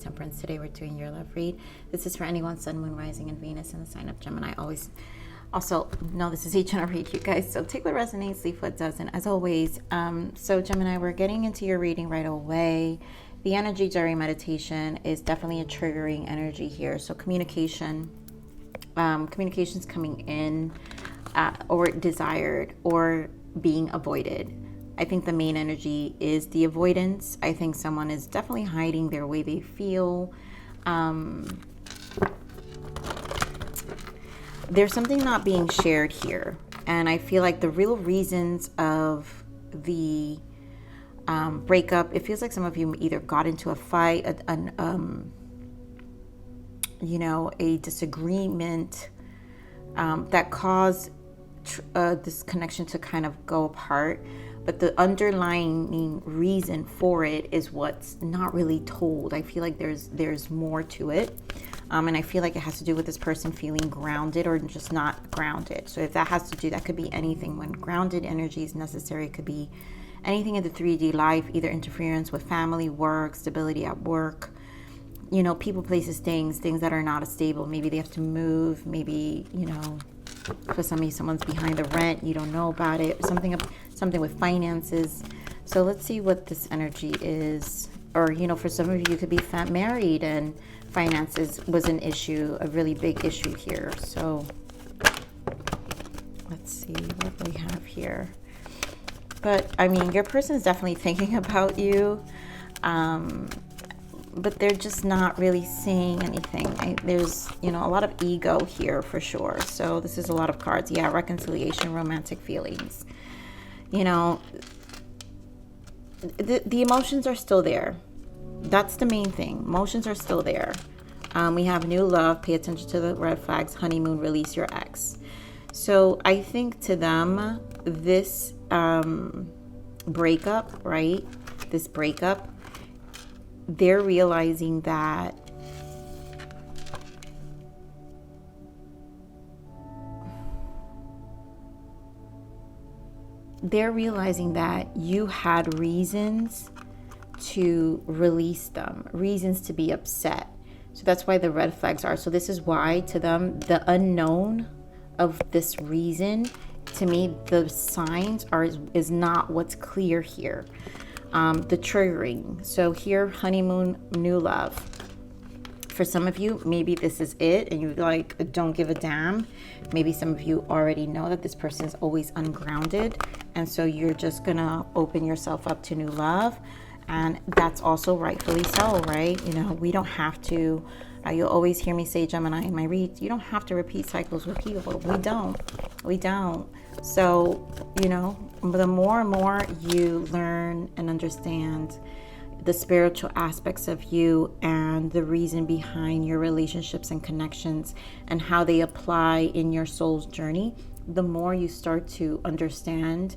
Temperance. Today we're doing your love read. This is for anyone, Sun, Moon, Rising, and Venus in the sign of Gemini. Also, no, this is each and every read, you guys. So take what resonates, leave what doesn't, as always. So Gemini, we're getting into your reading right away. The energy during meditation is definitely a triggering energy here. So communication's coming in, or desired, or being avoided. I think the main energy is the avoidance. I think someone is definitely hiding their way they feel. There's something not being shared here. And I feel like the real reasons of the breakup, it feels like some of you either got into a fight, a disagreement that caused this connection to kind of go apart. But the underlying reason for it is what's not really told. I feel like there's more to it. And I feel like it has to do with this person feeling grounded or just not grounded. So if that has to do, that could be anything. When grounded energy is necessary, it could be anything in the 3D life, either interference with family, work, stability at work, people, places, things that are not as stable. Maybe they have to move. Maybe, for some of you, someone's behind the rent. You don't know about it. Something with finances. So let's see what this energy is. Or, for some of you, you could be married and finances was an issue, a really big issue here. So let's see what we have here. But I mean, your person is definitely thinking about you, but they're just not really saying anything. There's a lot of ego here for sure. So this is a lot of cards. Yeah, reconciliation, romantic feelings. The emotions are still there. That's the main thing. Emotions are still there. We have new love. Pay attention to the red flags. Honeymoon. Release your ex. So I think to them, this breakup, right? This breakup, they're realizing that you had reasons to release them, reasons to be upset. So that's why the red flags are. So this is why to them, the unknown of this reason, to me, the signs is not what's clear here. The triggering. So here, honeymoon, new love. For some of you, maybe this is it and you don't give a damn. Maybe some of you already know that this person is always ungrounded, and so you're just gonna open yourself up to new love. And that's also rightfully so, right? We don't have to, you'll always hear me say, Gemini, in my reads, you don't have to repeat cycles with people. We don't. So, the more and more you learn and understand the spiritual aspects of you and the reason behind your relationships and connections and how they apply in your soul's journey, the more you start to understand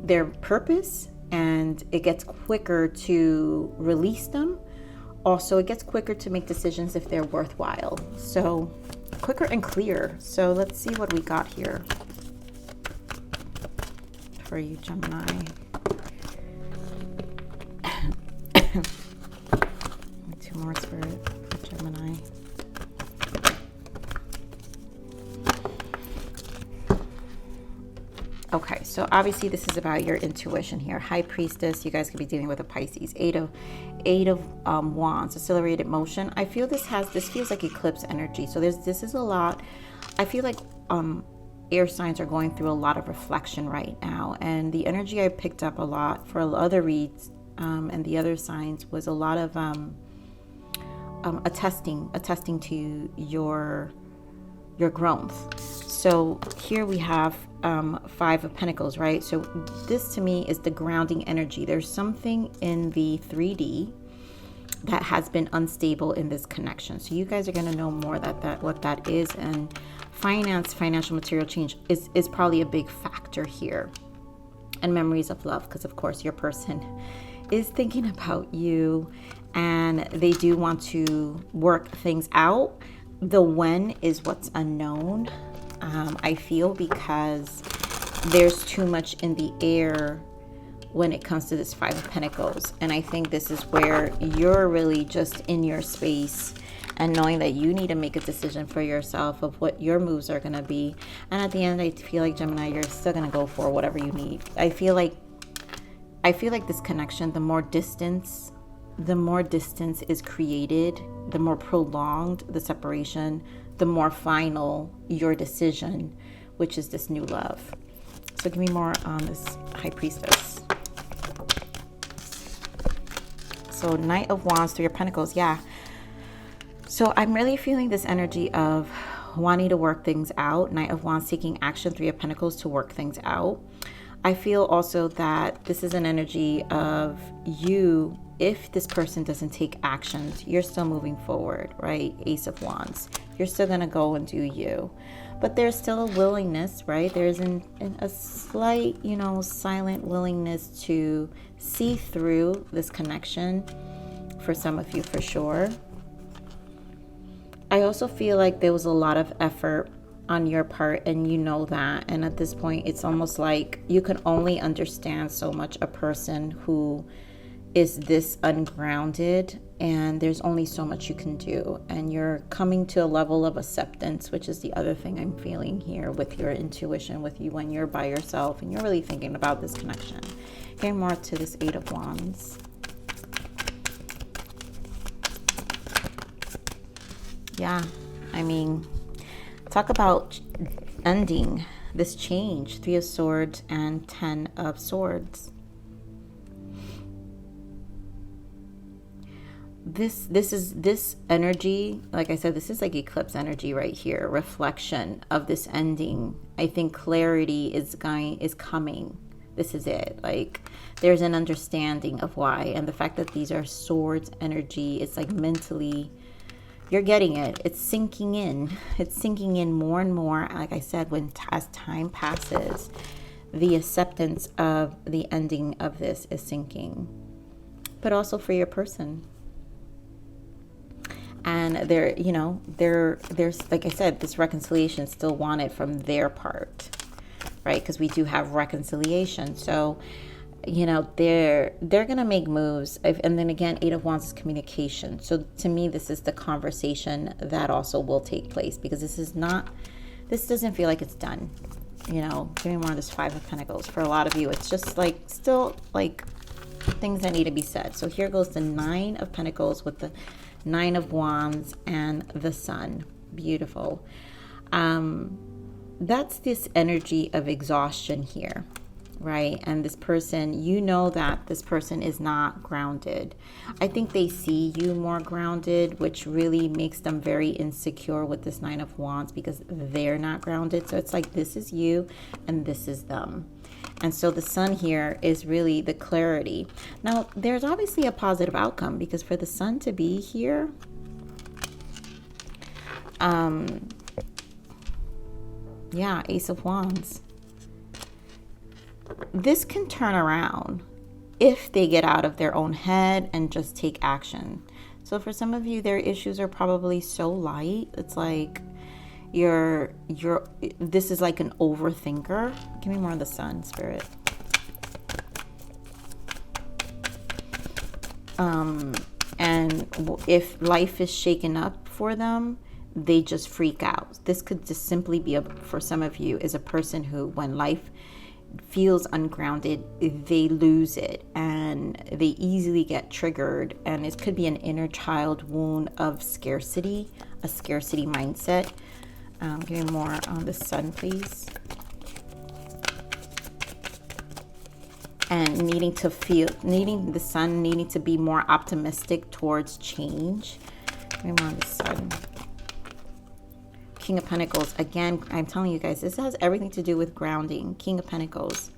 their purpose, and it gets quicker to release them. Also, it gets quicker to make decisions if they're worthwhile. So quicker and clear. So let's see what we got here for you, Gemini. Two more, Spirit, for Gemini. Okay, so obviously this is about your intuition here. High Priestess, you guys could be dealing with a Pisces. Eight of Wands, accelerated motion. I feel this feels like eclipse energy. So this is a lot. I feel like air signs are going through a lot of reflection right now. And the energy I picked up a lot for other reads and the other signs was a lot of attesting to your growth. So here we have Five of Pentacles, right? So this to me is the grounding energy. There's something in the 3D that has been unstable in this connection. So you guys are going to know more what that is. And financial material change is probably a big factor here. And memories of love, because of course your person is thinking about you and they do want to work things out. The when is what's unknown. I feel because there's too much in the air when it comes to this Five of Pentacles. And I think this is where you're really just in your space and knowing that you need to make a decision for yourself of what your moves are going to be. And at the end, I feel like, Gemini, you're still going to go for whatever you need. I feel like this connection, the more distance is created, the more prolonged the separation, the more final your decision, which is this new love. So give me more on this High Priestess. So Knight of Wands, Three of Pentacles. Yeah. So I'm really feeling this energy of wanting to work things out. Knight of Wands, taking action. Three of Pentacles, to work things out. I feel also that this is an energy of you, if this person doesn't take actions, you're still moving forward, right? Ace of Wands. You're still going to go and do you. But there's still a willingness, right? There's a slight, you know, silent willingness to see through this connection for some of you, for sure. I also feel like there was a lot of effort on your part, and you know that. And at this point, it's almost like you can only understand so much a person who is this ungrounded, and there's only so much you can do. And you're coming to a level of acceptance, which is the other thing I'm feeling here with your intuition, with you when you're by yourself and you're really thinking about this connection. Getting more to this Eight of Wands. Yeah, I mean, talk about ending this change. Three of Swords and Ten of Swords. This energy, like I said, this is like eclipse energy right here, reflection of this ending. I think clarity is coming. This is it. Like, there's an understanding of why, and the fact that these are swords energy, it's like mentally you're getting it. It's sinking in. It's sinking in more and more. Like I said, as time passes, the acceptance of the ending of this is sinking. But also for your person. And there's, like I said, this reconciliation still wanted from their part, right? Because we do have reconciliation. So, you know, they're going to make moves. And then again, Eight of Wands is communication. So to me, this is the conversation that also will take place, because this doesn't feel like it's done. You know, give me more of this Five of Pentacles. For a lot of you, it's just like still like things that need to be said. So here goes the Nine of Pentacles with the Nine of Wands and the Sun. Beautiful. That's this energy of exhaustion here, right? And this person, you know that this person is not grounded. I think they see you more grounded, which really makes them very insecure with this Nine of Wands, because they're not grounded. So it's like, this is you and this is them. And so the Sun here is really the clarity. Now, there's obviously a positive outcome, because for the Sun to be here, yeah, Ace of Wands. This can turn around if they get out of their own head and just take action. So for some of you, their issues are probably so light. It's like this is like an overthinker. Give me more of the Sun, Spirit. And if life is shaken up for them, they just freak out. This could just simply be, for some of you, is a person who, when life feels ungrounded, they lose it and they easily get triggered. And it could be an inner child wound of scarcity, a scarcity mindset. Give me more on the Sun, please. And needing the Sun needing to be more optimistic towards change. Give me more on the Sun. King of Pentacles. Again, I'm telling you guys, this has everything to do with grounding. King of Pentacles.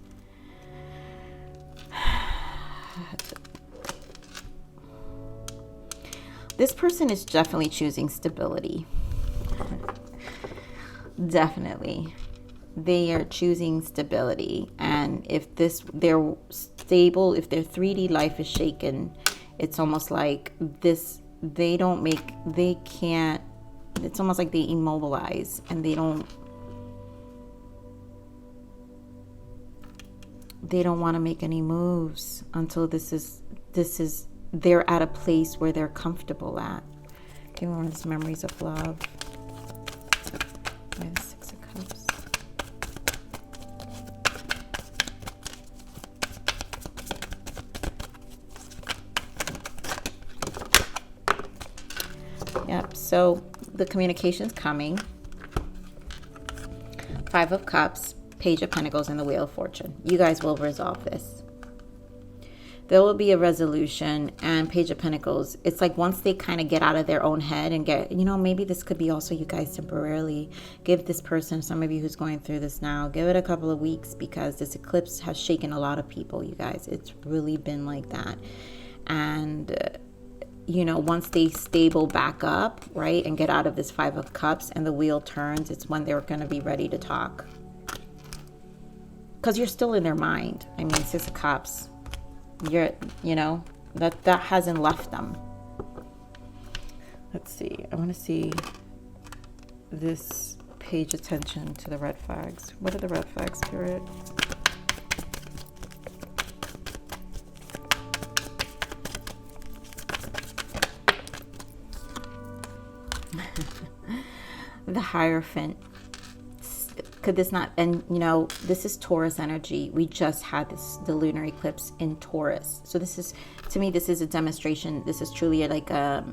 This person is definitely choosing stability. Definitely. They are choosing stability. And if they're stable, if their 3D life is shaken, it's almost like this, they can't, it's almost like they immobilize and they they don't want to make any moves until they're at a place where they're comfortable at. Give me one of these memories of love. By the Six of Cups. Yep, so the communication's coming. Five of Cups, Page of Pentacles, and the Wheel of Fortune. You guys will resolve this. There will be a resolution. And Page of Pentacles, it's like once they kind of get out of their own head and get, you know, maybe this could be also you guys temporarily. Give this person, some of you who's going through this now, give it a couple of weeks, because this eclipse has shaken a lot of people, you guys. It's really been like that. And you know, once they stable back up, right, and get out of this Five of Cups and the wheel turns, it's when they're going to be ready to talk. Because you're still in their mind. I mean, Six of Cups, you know, that hasn't left them. Let's see. I want to see this page attention to the red flags. What are the red flags, Spirit? The Hierophant. Could this not, and you know, this is Taurus energy. We just had the lunar eclipse in Taurus. So this is, to me, this is a demonstration. This is truly like a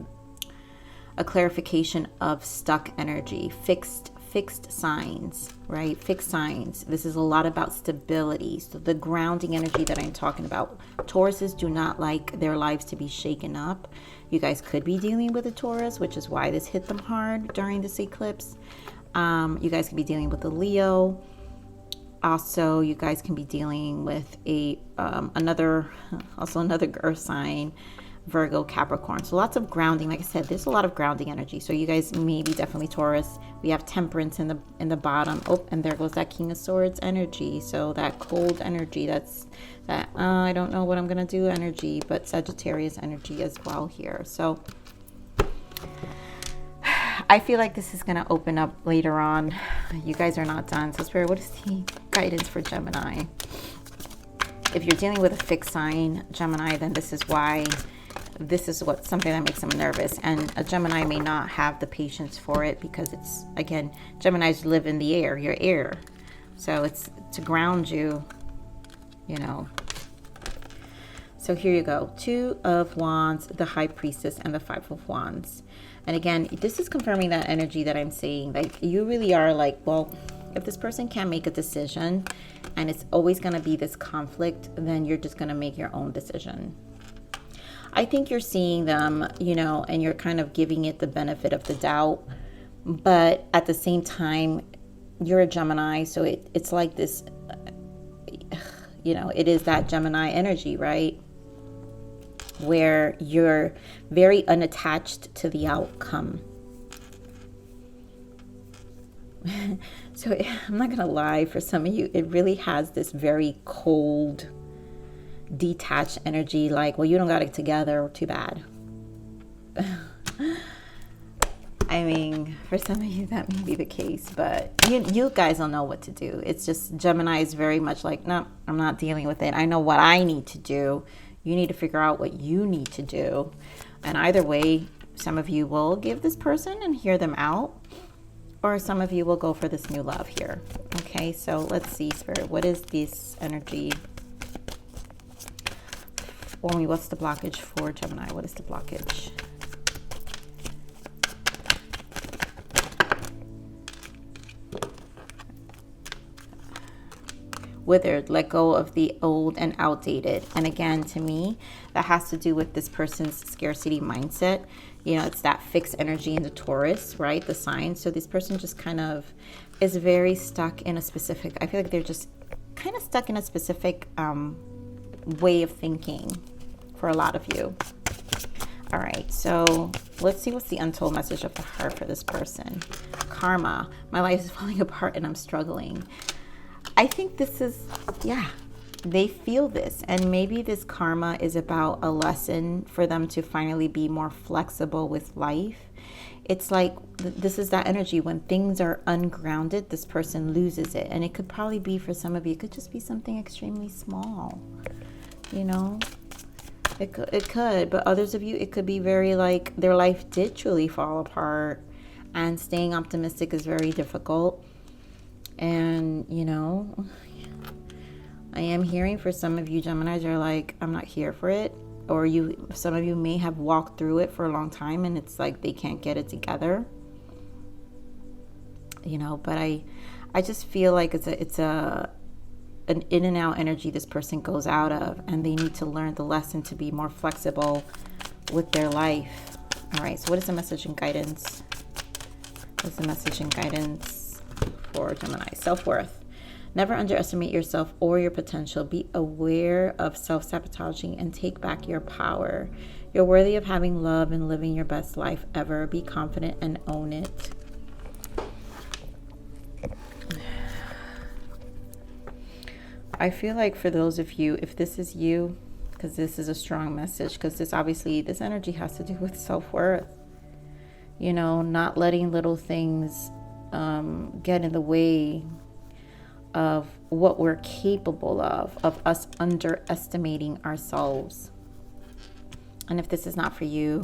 clarification of stuck energy, fixed signs, right? Fixed signs. This is a lot about stability. So the grounding energy that I'm talking about. Tauruses do not like their lives to be shaken up. You guys could be dealing with a Taurus, which is why this hit them hard during this eclipse. You guys could be dealing with a Leo. Also, you guys can be dealing with another earth sign, Virgo, Capricorn. So lots of grounding. Like I said, there's a lot of grounding energy. So you guys may be definitely Taurus. We have Temperance in the bottom. Oh, and there goes that King of Swords energy. So that cold energy, that's that I don't know what I'm gonna do energy, but Sagittarius energy as well here. So I feel like this is gonna open up later on. You guys are not done. So Spirit, what is the guidance for Gemini? If you're dealing with a fixed sign, Gemini, then this is why. This is something that makes them nervous, and a Gemini may not have the patience for it, because it's, again, Geminis live in the air, your air, so it's to ground you, you know. So here you go, Two of Wands, the High Priestess, and the Five of Wands. And again, this is confirming that energy that I'm saying, like you really are like, well, if this person can't make a decision and it's always going to be this conflict, then you're just going to make your own decision. I think you're seeing them, you know, and you're kind of giving it the benefit of the doubt. But at the same time, you're a Gemini. So it's like this, you know, it is that Gemini energy, right? Where you're very unattached to the outcome. So I'm not going to lie, for some of you, it really has this very cold, detached energy, like, well, you don't got it together, too bad. I mean, for some of you that may be the case, but you guys don't know what to do. It's just Gemini is very much like, no, I'm not dealing with it. I know what I need to do. You need to figure out what you need to do. And either way, some of you will give this person and hear them out, or some of you will go for this new love here. Okay, so let's see, Spirit, what is this energy? What's the blockage for Gemini? What is the blockage? Withered, let go of the old and outdated. And again, to me, that has to do with this person's scarcity mindset. You know, it's that fixed energy in the Taurus, right? The sign. So this person just kind of is very stuck in a specific, I feel like they're just kind of stuck in a specific way of thinking for a lot of you. All right, so let's see what's the untold message of the heart for this person. Karma, my life is falling apart and I'm struggling. I think this is, yeah, they feel this, and maybe this karma is about a lesson for them to finally be more flexible with life. It's like this is that energy when things are ungrounded, this person loses it. And it could probably be, for some of you, it could just be something extremely small, you know. It could, but others of you, it could be very like their life did truly fall apart, and staying optimistic is very difficult. And you know, I am hearing for some of you Geminis are like, I'm not here for it. Or some of you may have walked through it for a long time and it's like they can't get it together. You know, but I just feel like it's an in and out energy this person goes out of, and they need to learn the lesson to be more flexible with their life. All right, so what is the message and guidance? What's the message and guidance for Gemini? Self-worth. Never underestimate yourself or your potential. Be aware of self-sabotaging and take back your power. You're worthy of having love and living your best life ever. Be confident and own it. I feel like for those of you, if this is you, because this is a strong message, because this obviously, this energy has to do with self-worth. You know, not letting little things get in the way of what we're capable of us underestimating ourselves. And if this is not for you,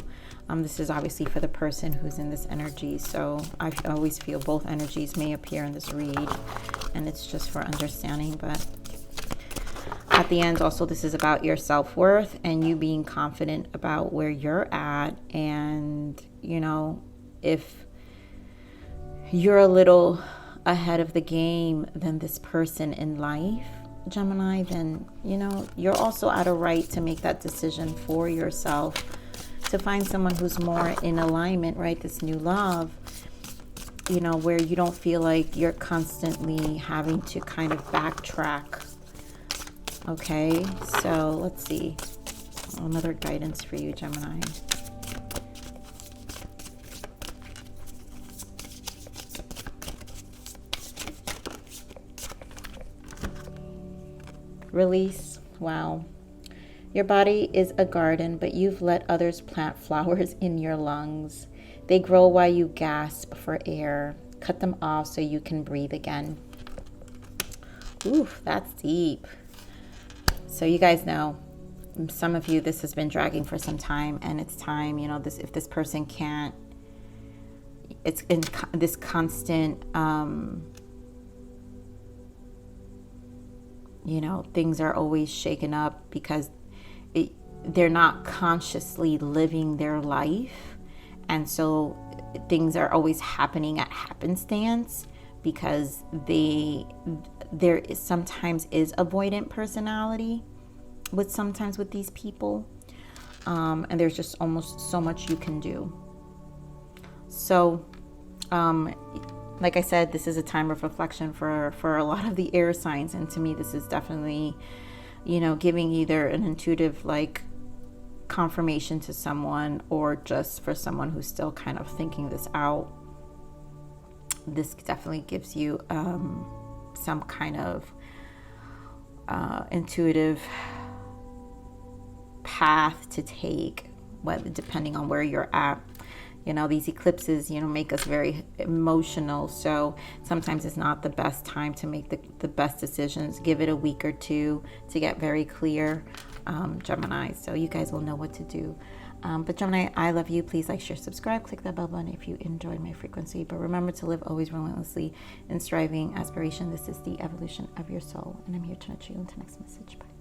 this is obviously for the person who's in this energy. So I always feel both energies may appear in this read, and it's just for understanding. But at the end, also, this is about your self-worth and you being confident about where you're at. And, you know, if you're a little ahead of the game than this person in life, Gemini, then, you know, you're also at a right to make that decision for yourself, to find someone who's more in alignment, right? This new love, you know, where you don't feel like you're constantly having to kind of backtrack. Okay, so let's see. Another guidance for you, Gemini. Release. Wow. Your body is a garden, but you've let others plant flowers in your lungs. They grow while you gasp for air. Cut them off so you can breathe again. Oof, that's deep. So you guys know, some of you, this has been dragging for some time, and it's time, you know, this, if this person can't, it's in this constant, you know, things are always shaken up because they're not consciously living their life. And so things are always happening at happenstance because sometimes is avoidant personality sometimes with these people. And there's just almost so much you can do. So, like I said, this is a time of reflection for a lot of the air signs. And to me, this is definitely, you know, giving either an intuitive, like, confirmation to someone, or just for someone who's still kind of thinking this out. This definitely gives you some kind of intuitive path to take, whether depending on where you're at. You know, these eclipses, you know, make us very emotional. So sometimes it's not the best time to make the best decisions. Give it a week or two to get very clear, Gemini. So you guys will know what to do. But Gemini, I love you. Please like, share, subscribe, click that bell button if you enjoyed my frequency. But remember to live always relentlessly in striving aspiration. This is the evolution of your soul. And I'm here to nurture you until next message. Bye.